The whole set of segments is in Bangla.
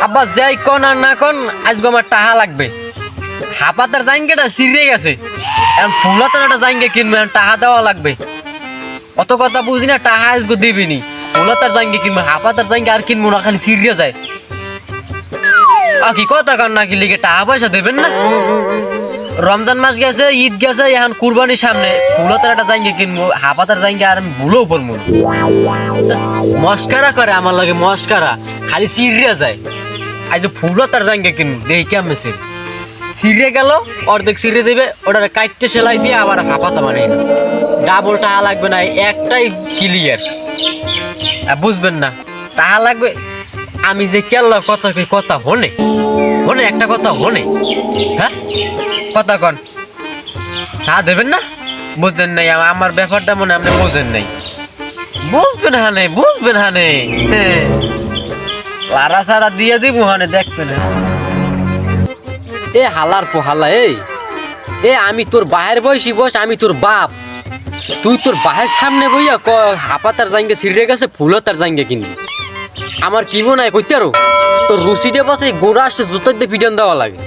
আব্বা যাই কোন আর না কোন আজকে আমার টাকা লাগবে। হাপাতার জাইঙ্গাটা সিরিয়ে গেছে, এখন ফুলাতার একটা জাইঙ্গা কিনবে, টাকা দেওয়া লাগবে। অত কথা বুঝি না, টাকা আজকে দিবিনি। ফুলাতার জাইঙ্গা কিনবে, হাপাতার জাইঙ্গা আর কিনবো না, খালি সিরিয়ে যায়। কি কথা কান না, কি লিগে টাকা পয়সা দেবেন না? রমজান মাস গেছে, ঈদ গেছে, এখন কুরবানির সামনে। ফুলাতার একটা জাইঙ্গা কিনবো, হাপাতার জাইঙ্গা আর আমি ভুলেও পড়বো না। মস্কারা করে আমার লাগে, মস্কারা, খালি সিরিয়া যায়। আজ ফুলাতার জাইঙ্গা কিনবো, দেখি কেমন সিরিয়ে গেল, অর্ধেক সিরিয়ে দেবে, ওটা কাইটে সেলাই দিয়ে আবার হাপাতা বানিয়ে না। ডাবল টাকা লাগবে না, একটাই ক্লিয়ার। বুঝবেন না, টাকা লাগবে। আমি যে কেল্লা কথা কই, কথা হনে হনে একটা কথা হনে। হ্যাঁ, কথা কন, টাকা দেবেন না? বুঝলেন নাই আমার ব্যাপারটা, মনে আপনি বোঝেন নাই। বুঝবেন হানে, বুঝবেন হানে। হ্যাঁ, লারা সারা দিয়ে দিব হানে, দেখবেন। এ হালার পোহালা, এ আমি তোর বাহের বয়সী বয়স, আমি তোর বাপ। তুই তোর বাহের সামনে বইয়া হাপাতার জাঙ্গে সিরিয়ে গেছে, ফুলতার জাঙ্গে কিনবি। আমার কি মনে হয় কইতে আরো তোর রুচিটা বসে গোড়া আসছে, জুতোর দিয়ে পিটান দেওয়া লাগে।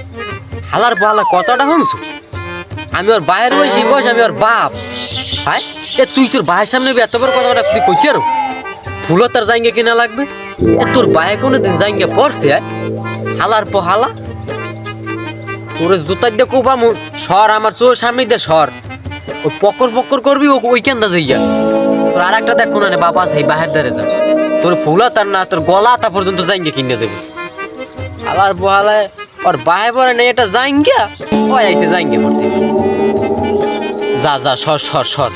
হালার পোহালা, কথাটা শুনছো? আমি ওর বাহের বয়সী বয়স, আমি ওর বাপ। হ্যাঁ, এ তুই তোর বাহের সামনে এত বড় কথাটা তুই কইতে আরো ফুলতার জাঙ্গে কিনা লাগবে? এ তোর বাহে কোনোদিন জাঙ্গে পড়ছে? হালার পোহালা, তোর জুতার দিয়ে কোবা সর, আমার চোর সামনে দিয়ে সর। ওই পকর পকর করবি, ওই কেন্দা যাইয়া। তোর আর একটা দেখ কোন বাবা সেই বাহের দ্বারে যা, তোর ফুলা তার না, তোর গলা তা পর্যন্ত জাইঙ্গে কিনে দেবে। আবার বহালায় ওর বাহে পরে নেই, এটা জাইঙ্গা ওই আইছে জাইঙ্গে পড়তে। যা যা, সর সর সর।